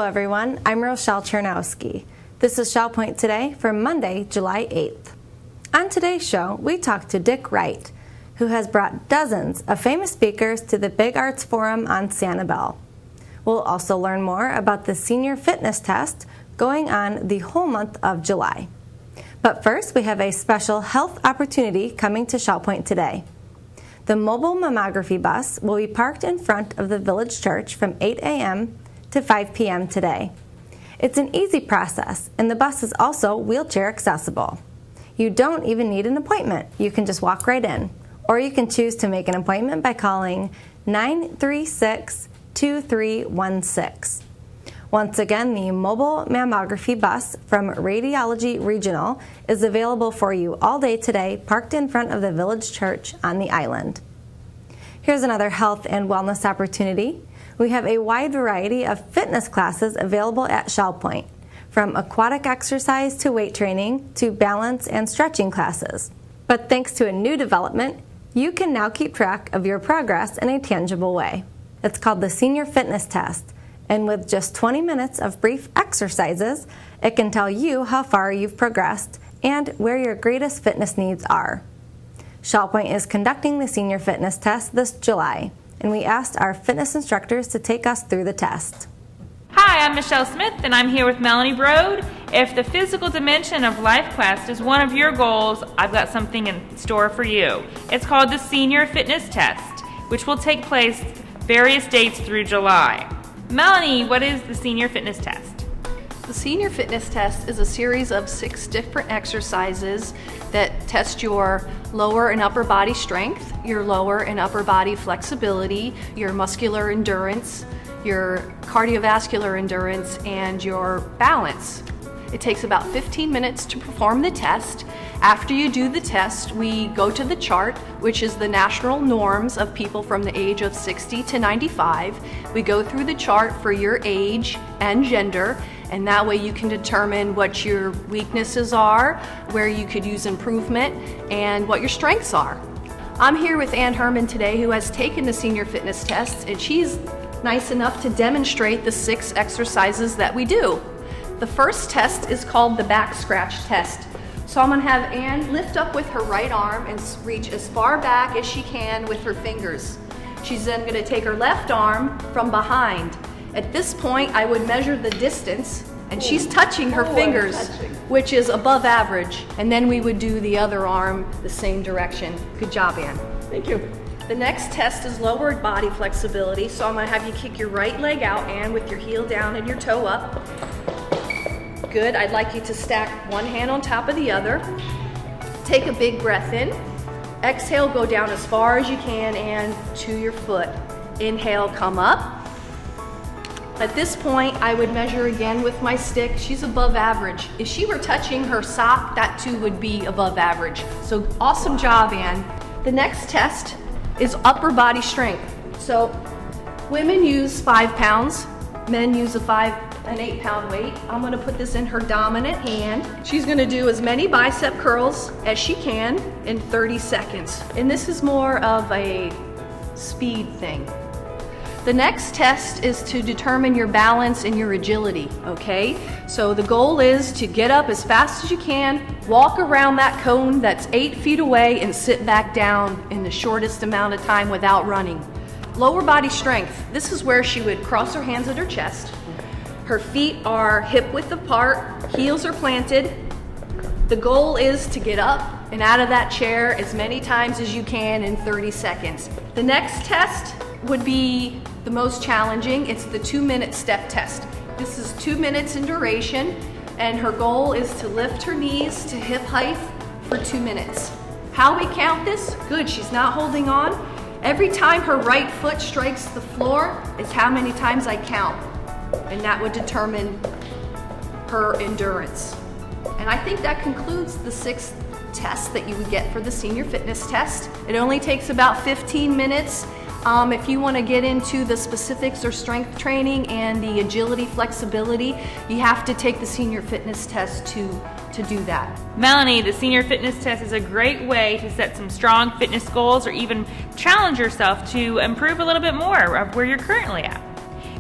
everyone. I'm Rochelle Chernowski. This is Shell Point Today for Monday, July 8th. On today's show, we talk to Dick Wright, who has brought dozens of famous speakers to the Big Arts Forum on Sanibel. We'll also learn more about the senior fitness test going on the whole month of July. But first, we have a special health opportunity coming to Shell Point today. The mobile mammography bus will be parked in front of the village church from 8 a.m. to 5 p.m. today. It's an easy process, and the bus is also wheelchair accessible. You don't even need an appointment. You can just walk right in. Or you can choose to make an appointment by calling 936-2316. Once again, the mobile mammography bus from Radiology Regional is available for you all day today, parked in front of the village church on the island. Here's another health and wellness opportunity. We have a wide variety of fitness classes available at Shell Point, from aquatic exercise to weight training to balance and stretching classes. But thanks to a new development, you can now keep track of your progress in a tangible way. It's called the Senior Fitness Test, and with just 20 minutes of brief exercises, it can tell you how far you've progressed and where your greatest fitness needs are. Shell Point is conducting the Senior Fitness Test this July, and we asked our fitness instructors to take us through the test. Hi, I'm Michelle Smith, and I'm here with Melanie Brode. If the physical dimension of Life Quest is one of your goals, I've got something in store for you. It's called the Senior Fitness Test, which will take place various dates through July. Melanie, what is the Senior Fitness Test? The Senior Fitness Test is a series of 6 different exercises that test your lower and upper body strength, your lower and upper body flexibility, your muscular endurance, your cardiovascular endurance, and your balance. It takes about 15 minutes to perform the test. After you do the test, we go to the chart, which is the national norms of people from the age of 60 to 95. We go through the chart for your age and gender, and that way you can determine what your weaknesses are, where you could use improvement, and what your strengths are. I'm here with Ann Herman today, who has taken the Senior Fitness Test, and she's nice enough to demonstrate the 6 exercises that we do. The first test is called the back scratch test. So I'm going to have Ann lift up with her right arm and reach as far back as she can with her fingers. She's then going to take her left arm from behind. At this point, I would measure the distance, and she's touching her fingers, which is above average. And then we would do the other arm the same direction. Good job, Ann. Thank you. The next test is lower body flexibility. So I'm going to have you kick your right leg out, Ann, with your heel down and your toe up. Good. I'd like you to stack one hand on top of the other. Take a big breath in. Exhale, go down as far as you can and to your foot. Inhale, come up. At this point, I would measure again with my stick. She's above average. If she were touching her sock, that too would be above average. So awesome job, Ann. The next test is upper body strength. So women use 5 pounds, men use an 8-pound weight. I'm going to put this in her dominant hand. She's going to do as many bicep curls as she can in 30 seconds. And this is more of a speed thing. The next test is to determine your balance and your agility, okay? So the goal is to get up as fast as you can, walk around that cone that's 8 feet away, and sit back down in the shortest amount of time without running. Lower body strength. This is where she would cross her hands at her chest. Her feet are hip width apart, heels are planted. The goal is to get up and out of that chair as many times as you can in 30 seconds. The next test would be the most challenging. It's the 2-minute step test. This is 2 minutes in duration, and her goal is to lift her knees to hip height for 2 minutes. How we count this? Good, she's not holding on. Every time her right foot strikes the floor is how many times I count. And that would determine her endurance. And I think that concludes the 6 tests that you would get for the Senior Fitness Test. It only takes about 15 minutes. If you want to get into the specifics or strength training and the agility, flexibility, you have to take the Senior Fitness Test to do that. Melanie, the Senior Fitness Test is a great way to set some strong fitness goals or even challenge yourself to improve a little bit more of where you're currently at.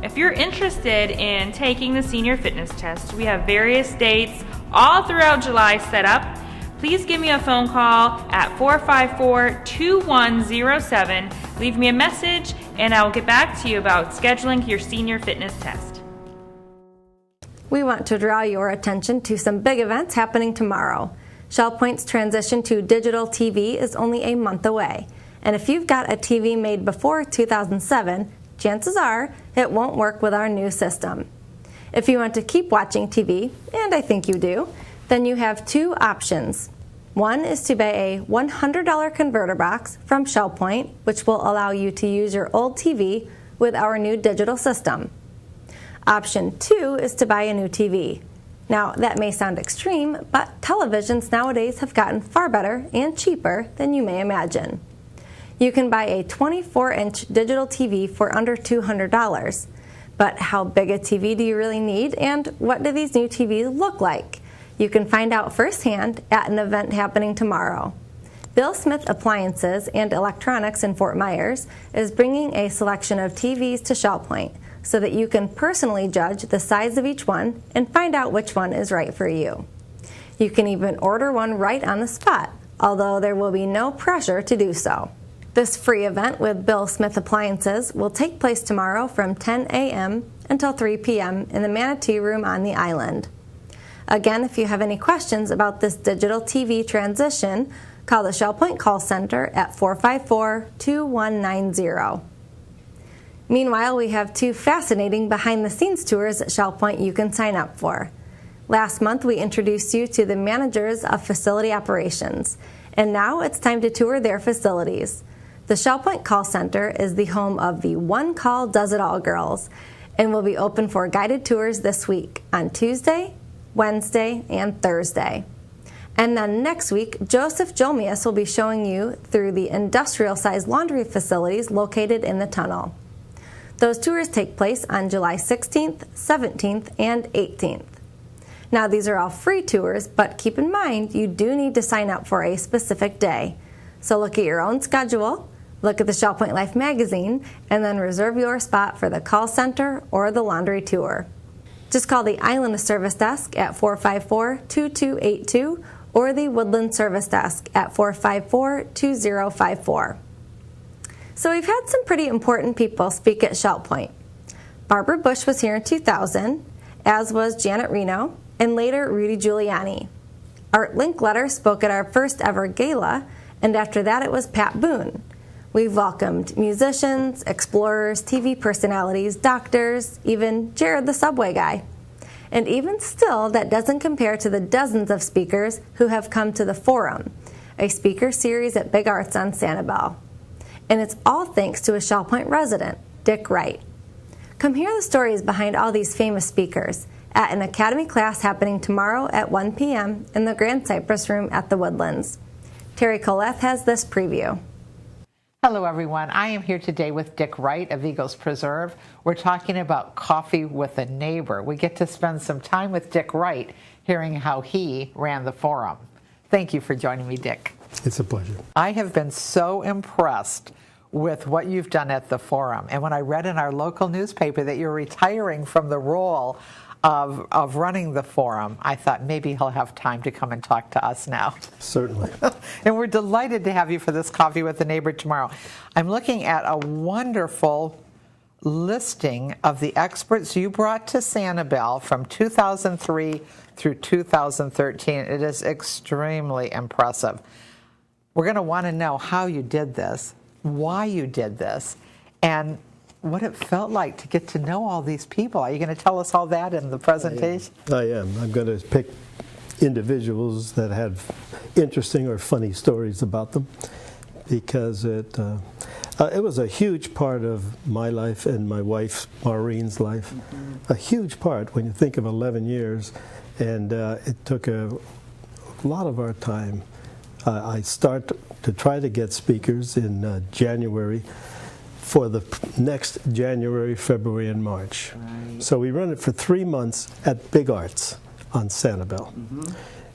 If you're interested in taking the senior fitness test, we have various dates all throughout July set up. Please give me a phone call at 454-2107. Leave me a message and I will get back to you about scheduling your senior fitness test. We want to draw your attention to some big events happening tomorrow. Shell Point's transition to digital TV is only a month away. And if you've got a TV made before 2007, chances are it won't work with our new system. If you want to keep watching TV, and I think you do, then you have two options. One is to buy a $100 converter box from Shell Point, which will allow you to use your old TV with our new digital system. Option 2 is to buy a new TV. Now, that may sound extreme, but televisions nowadays have gotten far better and cheaper than you may imagine. You can buy a 24-inch digital TV for under $200. But how big a TV do you really need, and what do these new TVs look like? You can find out firsthand at an event happening tomorrow. Bill Smith Appliances and Electronics in Fort Myers is bringing a selection of TVs to Shell Point so that you can personally judge the size of each one and find out which one is right for you. You can even order one right on the spot, although there will be no pressure to do so. This free event with Bill Smith Appliances will take place tomorrow from 10 a.m. until 3 p.m. in the Manatee Room on the island. Again, if you have any questions about this digital TV transition, call the Shell Point call center at 454-2190. Meanwhile, we have two fascinating behind-the-scenes tours at Shell Point you can sign up for. Last month, we introduced you to the managers of facility operations, and now it's time to tour their facilities. The Shell Point call center is the home of the One Call Does It All girls and will be open for guided tours this week on Tuesday, Wednesday, and Thursday. And then next week, Joseph Jomius will be showing you through the industrial-sized laundry facilities located in the tunnel. Those tours take place on July 16th, 17th, and 18th. Now, these are all free tours, but keep in mind you do need to sign up for a specific day. So look at your own schedule, look at the Shell Point Life magazine, and then reserve your spot for the call center or the laundry tour. Just call the Island Service Desk at 454-2282 or the Woodland Service Desk at 454-2054. So we've had some pretty important people speak at Shell Point. Barbara Bush was here in 2000, as was Janet Reno, and later Rudy Giuliani. Art Linkletter spoke at our first ever gala, and after that it was Pat Boone. We've welcomed musicians, explorers, TV personalities, doctors, even Jared the Subway guy. And even still, that doesn't compare to the dozens of speakers who have come to the Forum, a speaker series at Big Arts on Sanibel. And it's all thanks to a Shell Point resident, Dick Wright. Come hear the stories behind all these famous speakers at an Academy class happening tomorrow at 1 p.m. in the Grand Cypress Room at the Woodlands. Terry Coleth has this preview. Hello, everyone. I am here today with Dick Wright of Eagles Preserve. We're talking about coffee with a neighbor. We get to spend some time with Dick Wright hearing how he ran the Forum. Thank you for joining me, Dick. It's a pleasure. I have been so impressed with what you've done at the Forum. And when I read in our local newspaper that you're retiring from the role of running the Forum, I thought maybe he'll have time to come and talk to us now. Certainly. And we're delighted to have you for this Coffee with a Neighbor tomorrow. I'm looking at a wonderful listing of the experts you brought to Sanibel from 2003 through 2013. It is extremely impressive. We're going to want to know how you did this, why you did this, and what it felt like to get to know all these people. Are you going to tell us all that in the presentation? I am. I'm going to pick individuals that have interesting or funny stories about them, because it was a huge part of my life and my wife Maureen's life. A huge part when you think of 11 years, and it took a lot of our time. I start to try to get speakers in January for the next January, February, and March. Right. So we run it for 3 months at Big Arts on Sanibel.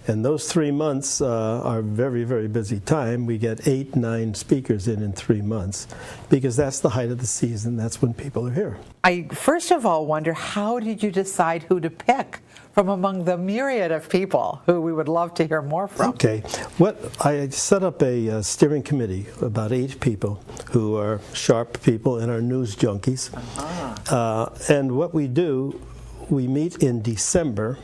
And those 3 months are very, very busy time. We get 8, 9 speakers in 3 months because that's the height of the season. That's when people are here. I first of all wonder, how did you decide who to pick from among the myriad of people who we would love to hear more from? Okay. I set up a steering committee, about 8 people who are sharp people and are news junkies. And what we do, we meet in December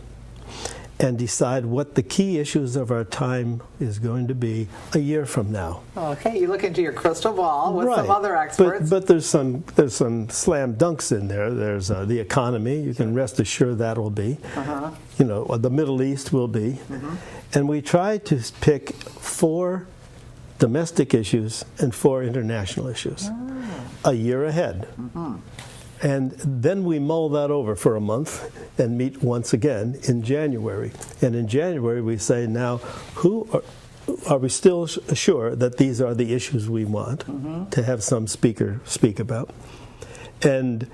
and decide what the key issues of our time is going to be a year from now. Okay, you look into your crystal ball with Right. some other experts. But there's some slam dunks in there. There's the economy. You can rest assured that will be. You know, the Middle East will be. And we try to pick 4 domestic issues and 4 international issues a year ahead. And then we mull that over for a month and meet once again in January. And in January we say, now, are we still sure that these are the issues we want to have some speaker speak about? And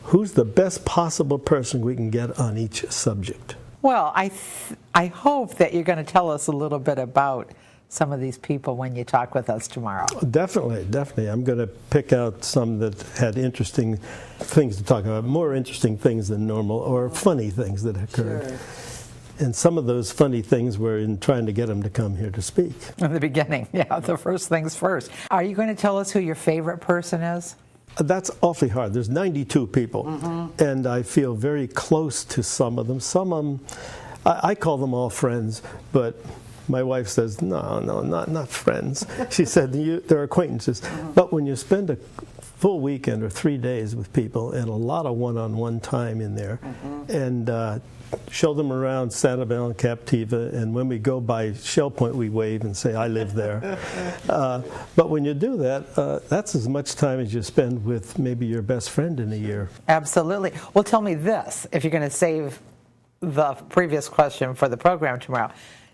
who's the best possible person we can get on each subject? Well, I hope that you're going to tell us a little bit about some of these people when you talk with us tomorrow. Definitely. I'm going to pick out some that had interesting things to talk about, more interesting things than normal, or funny things that occurred. Sure. And some of those funny things were in trying to get them to come here to speak. In the beginning, yeah, the first things first. Are you going to tell us who your favorite person is? That's awfully hard. There's 92 people, and I feel very close to some of them. Some of them, I call them all friends, but my wife says, no, not friends. She said, they're acquaintances. But when you spend a full weekend or 3 days with people and a lot of one-on-one time in there, and show them around Sanibel and Captiva, and when we go by Shell Point, we wave and say, I live there. But when you do that, that's as much time as you spend with maybe your best friend in a year. Absolutely. Well, tell me this, if you're going to save the previous question for the program tomorrow.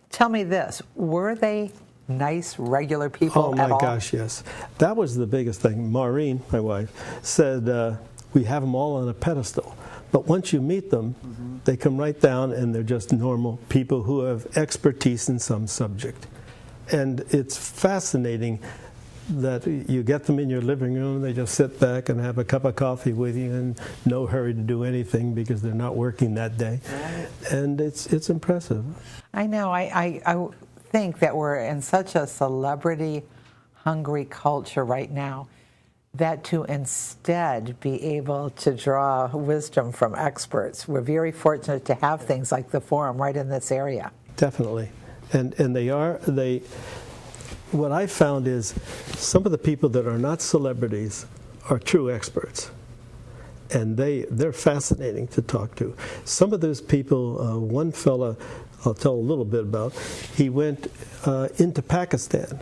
Tell me this, were they nice, regular people at all? Oh my gosh, yes. That was the biggest thing. Maureen, my wife, said we have them all on a pedestal. But once you meet them, they come right down and they're just normal people who have expertise in some subject. And it's fascinating that you get them in your living room, they just sit back and have a cup of coffee with you and no hurry to do anything because they're not working that day. Right. And it's impressive. I know. I think that we're in such a celebrity-hungry culture right now that to instead be able to draw wisdom from experts, we're very fortunate to have things like the forum right in this area. Definitely. And what I found is some of the people that are not celebrities are true experts. And they're fascinating to talk to. Some of those people, one fella I'll tell a little bit about, he went into Pakistan.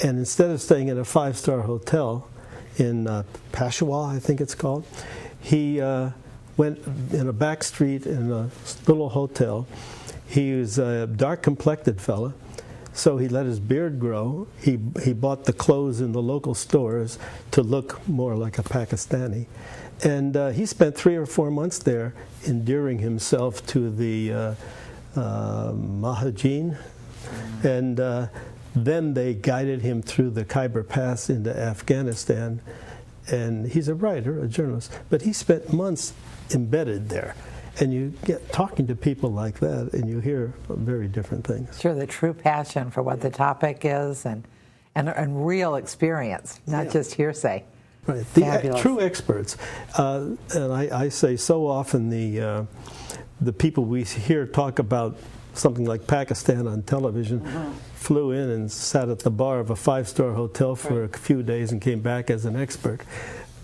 And instead of staying in a 5-star hotel in Peshawar, I think it's called, he went in a back street in a little hotel. He was a dark-complected fella. So he let his beard grow. He bought the clothes in the local stores to look more like a Pakistani. And he spent 3 or 4 months there endearing himself to the Mahajeen. And then they guided him through the Khyber Pass into Afghanistan. And he's a writer, a journalist. But he spent months embedded there. And you get talking to people like that, and you hear very different things. Sure, the true passion for what the topic is, and real experience, not just hearsay. Right, the true experts. And I say so often the people we hear talk about something like Pakistan on television flew in and sat at the bar of a 5-star hotel for a few days and came back as an expert.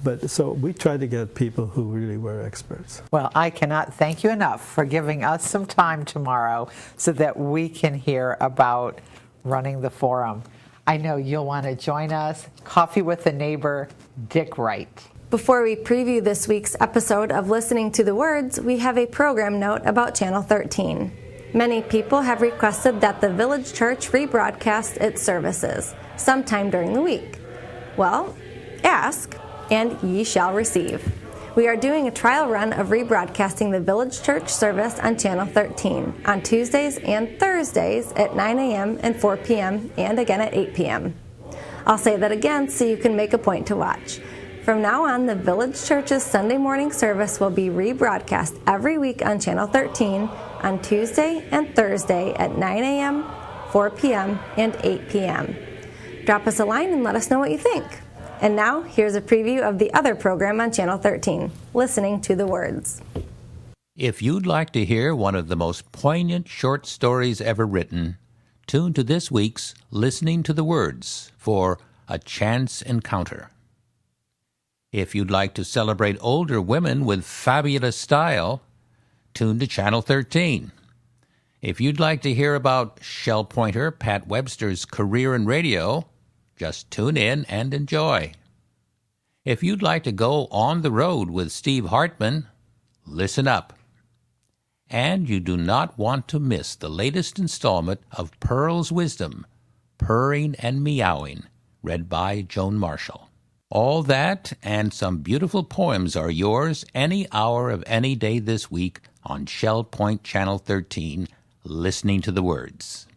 But so we try to get people who really were experts. Well, I cannot thank you enough for giving us some time tomorrow so that we can hear about running the forum. I know you'll want to join us. Coffee with a Neighbor, Dick Wright. Before we preview this week's episode of Listening to the Words, we have a program note about Channel 13. Many people have requested that the Village Church rebroadcast its services sometime during the week. Well, ask, and ye shall receive. We are doing a trial run of rebroadcasting the Village Church service on Channel 13 on Tuesdays and Thursdays at 9 a.m. and 4 p.m. and again at 8 p.m. I'll say that again so you can make a point to watch. From now on, the Village Church's Sunday morning service will be rebroadcast every week on Channel 13 on Tuesday and Thursday at 9 a.m., 4 p.m., and 8 p.m. Drop us a line and let us know what you think. And now, here's a preview of the other program on Channel 13, Listening to the Words. If you'd like to hear one of the most poignant short stories ever written, tune to this week's Listening to the Words for A Chance Encounter. If you'd like to celebrate older women with fabulous style, tune to Channel 13. If you'd like to hear about shell pointer Pat Webster's career in radio, just tune in and enjoy. If you'd like to go on the road with Steve Hartman, listen up. And you do not want to miss the latest installment of Pearl's Wisdom, Purring and Meowing, read by Joan Marshall. All that and some beautiful poems are yours any hour of any day this week on Shell Point Channel 13, Listening to the Words.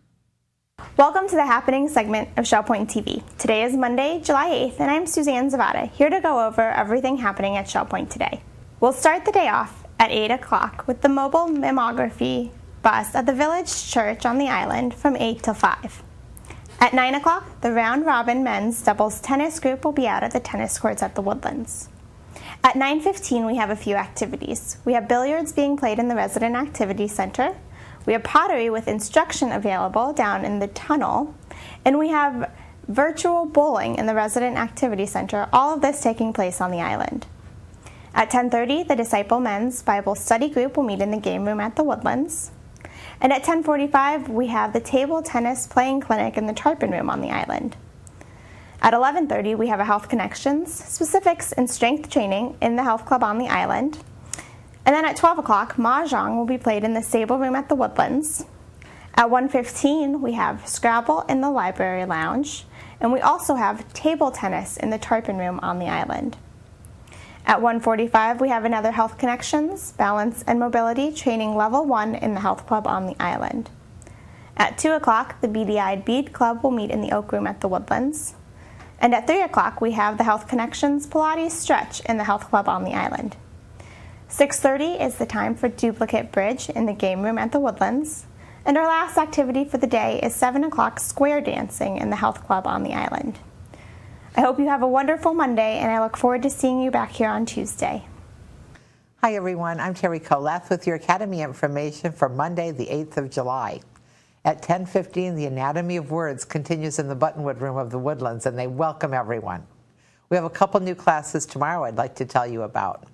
Welcome to the Happening segment of Shell Point TV. Today is Monday, July 8th, and I'm Suzanne Zavada, here to go over everything happening at Shell Point today. We'll start the day off at 8 o'clock with the mobile mammography bus at the Village Church on the island from 8 till 5. At 9 o'clock, the round-robin men's doubles tennis group will be out at the tennis courts at the Woodlands. At 9:15, we have a few activities. We have billiards being played in the Resident Activity Center. We have pottery with instruction available down in the tunnel. And we have virtual bowling in the Resident Activity Center, all of this taking place on the island. At 10:30, the Disciple Men's Bible Study Group will meet in the game room at the Woodlands. And at 10:45, we have the table tennis playing clinic in the Tarpon Room on the island. At 11:30, we have a Health Connections, specifics, and strength training in the health club on the island. And then at 12 o'clock, Mahjong will be played in the Sable Room at the Woodlands. At 1:15, we have Scrabble in the Library Lounge. And we also have table tennis in the Tarpon Room on the island. At 1:45, we have another Health Connections, Balance and Mobility Training Level 1 in the Health Club on the island. At 2 o'clock, the Beady-Eyed Bead Club will meet in the Oak Room at the Woodlands. And at 3 o'clock, we have the Health Connections Pilates Stretch in the Health Club on the island. 6:30 is the time for Duplicate Bridge in the Game Room at the Woodlands. And our last activity for the day is 7 o'clock Square Dancing in the Health Club on the island. I hope you have a wonderful Monday, and I look forward to seeing you back here on Tuesday. Hi, everyone. I'm Terry Kolath with your Academy information for Monday, the 8th of July. At 10:15, the Anatomy of Words continues in the Buttonwood Room of the Woodlands, and they welcome everyone. We have a couple new classes tomorrow I'd like to tell you about.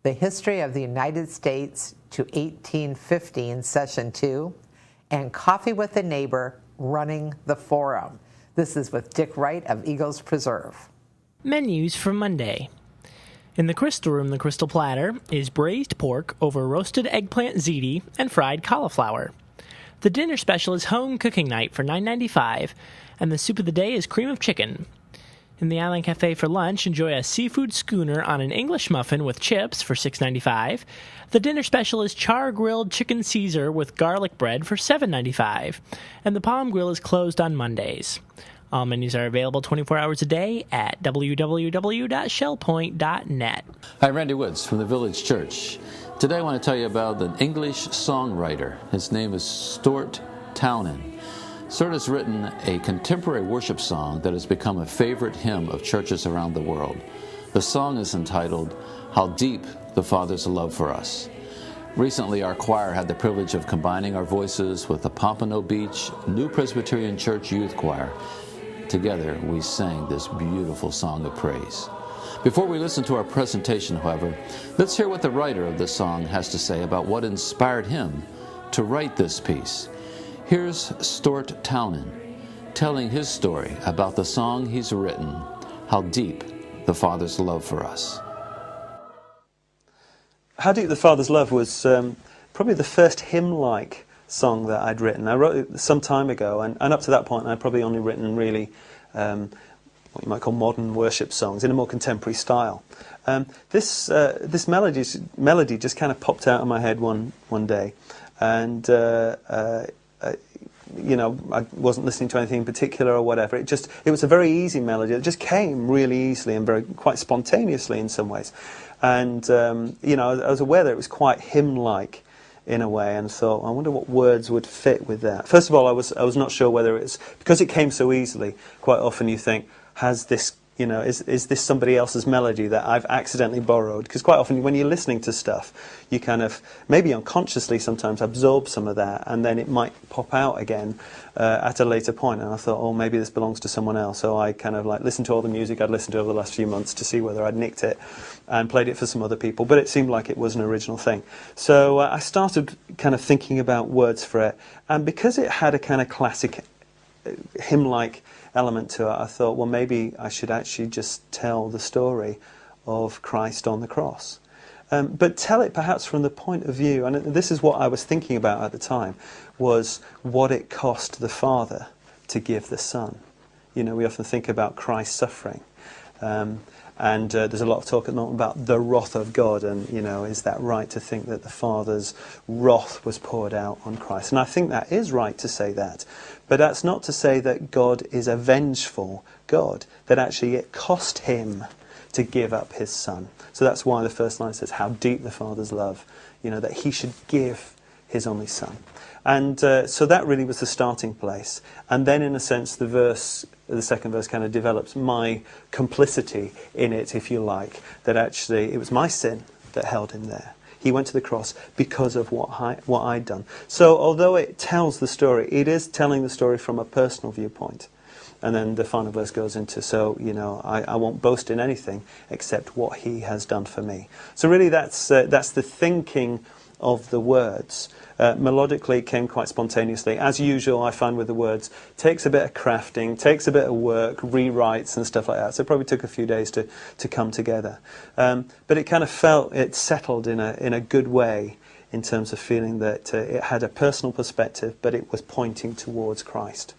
The History of the United States to 1815, Session 2, and Coffee with a Neighbor, Running the Forum. This is with Dick Wright of Eagles Preserve. Menus for Monday. In the Crystal Room, the Crystal Platter is braised pork over roasted eggplant ziti and fried cauliflower. The dinner special is home cooking night for $9.95, and the soup of the day is cream of chicken. In the Island Cafe for lunch, enjoy a seafood schooner on an English muffin with chips for $6.95. The dinner special is char-grilled chicken Caesar with garlic bread for $7.95. And the Palm Grill is closed on Mondays. All menus are available 24 hours a day at www.shellpoint.net. Hi, Randy Woods from the Village Church. Today I want to tell you about an English songwriter. His name is Stuart Townend. Stuart has written a contemporary worship song that has become a favorite hymn of churches around the world. The song is entitled, How Deep the Father's Love for Us. Recently, our choir had the privilege of combining our voices with the Pompano Beach New Presbyterian Church Youth Choir. Together, we sang this beautiful song of praise. Before we listen to our presentation, however, let's hear what the writer of this song has to say about what inspired him to write this piece. Here's Stuart Townend telling his story about the song he's written, How Deep the Father's Love for Us. How Deep the Father's Love was probably the first hymn-like song that I'd written. I wrote it some time ago, and up to that point I'd probably only written really what you might call modern worship songs in a more contemporary style. This melody just kind of popped out of my head one day, and I wasn't listening to anything in particular or whatever. It was a very easy melody. It just came really easily and quite spontaneously in some ways. And I was aware that it was quite hymn-like in a way, and thought, I wonder what words would fit with that. First of all, I was not sure whether it's because it came so easily. Quite often you think, has this, is this somebody else's melody that I've accidentally borrowed? Because quite often when you're listening to stuff, you kind of, maybe unconsciously sometimes, absorb some of that, and then it might pop out again at a later point. And I thought, oh, maybe this belongs to someone else. So I kind of listened to all the music I'd listened to over the last few months to see whether I'd nicked it, and played it for some other people. But it seemed like it was an original thing. So I started kind of thinking about words for it. And because it had a kind of classic hymn-like element to it, I thought, well, maybe I should actually just tell the story of Christ on the cross. But tell it perhaps from the point of view, and this is what I was thinking about at the time, was what it cost the Father to give the Son. We often think about Christ's suffering. And there's a lot of talk at the moment about the wrath of God, and is that right to think that the Father's wrath was poured out on Christ? And I think that is right to say that, but that's not to say that God is a vengeful God, that actually it cost him to give up his Son. So that's why the first line says, how deep the Father's love, that he should give his only Son. And so that really was the starting place. And then in a sense the second verse kind of develops my complicity in it, if you like, that actually it was my sin that held him there. He went to the cross because of what I'd done. So although it tells the story, it is telling the story from a personal viewpoint. And then the final verse goes into, I won't boast in anything except what he has done for me. So really that's the thinking of the words. Melodically it came quite spontaneously. As usual, I find with the words, takes a bit of crafting, takes a bit of work, rewrites and stuff like that. So it probably took a few days to come together. But it kind of it settled in a good way, in terms of feeling that it had a personal perspective, but it was pointing towards Christ.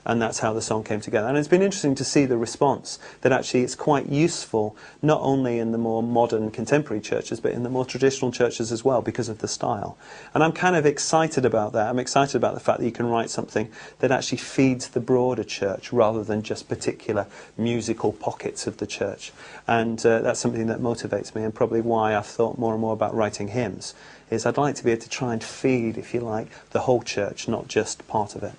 And that's how the song came together. And it's been interesting to see the response, that actually it's quite useful, not only in the more modern contemporary churches, but in the more traditional churches as well, because of the style. And I'm kind of excited about that. I'm excited about the fact that you can write something that actually feeds the broader church, rather than just particular musical pockets of the church. And that's something that motivates me, and probably why I've thought more and more about writing hymns, is I'd like to be able to try and feed, if you like, the whole church, not just part of it.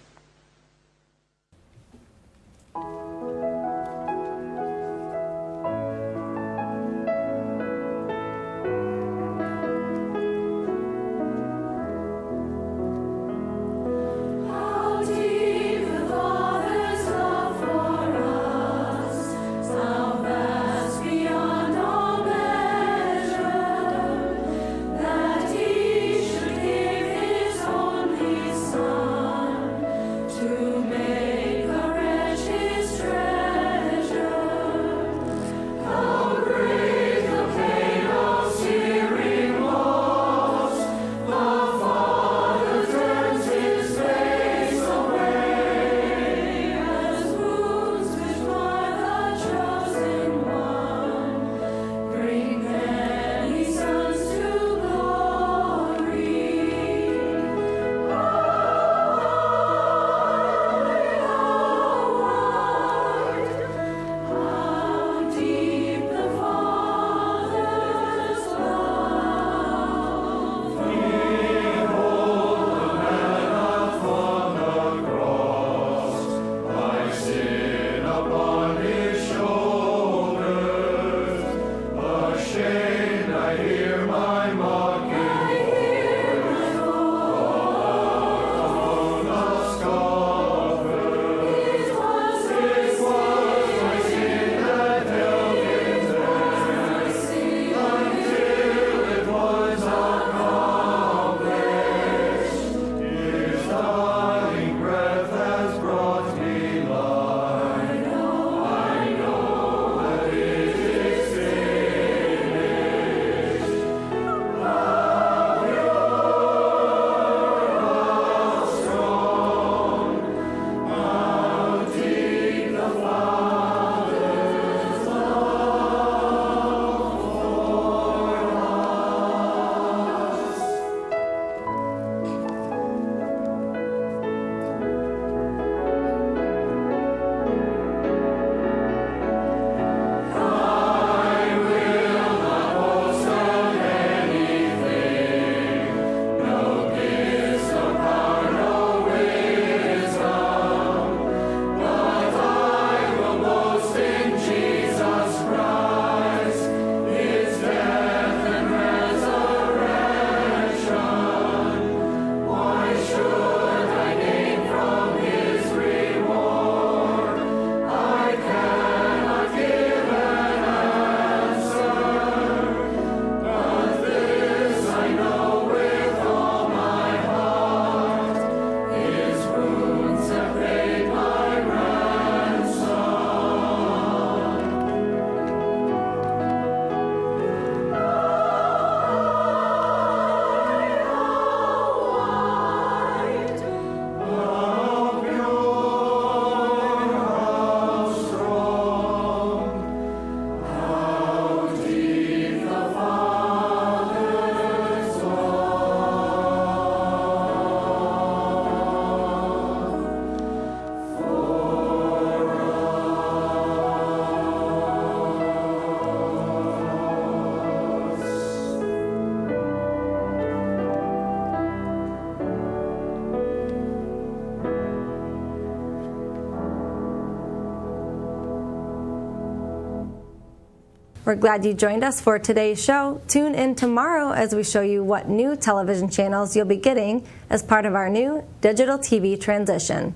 We're glad you joined us for today's show. Tune in tomorrow as we show you what new television channels you'll be getting as part of our new digital TV transition.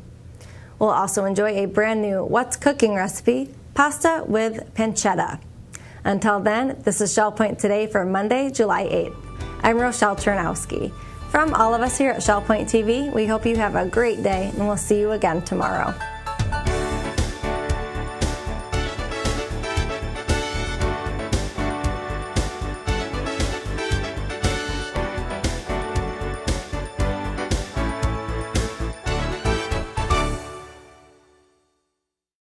We'll also enjoy a brand new What's Cooking recipe, pasta with pancetta. Until then, this is Shell Point Today for Monday, July 8th. I'm Rochelle Chernowski. From all of us here at Shell Point TV, we hope you have a great day, and we'll see you again tomorrow.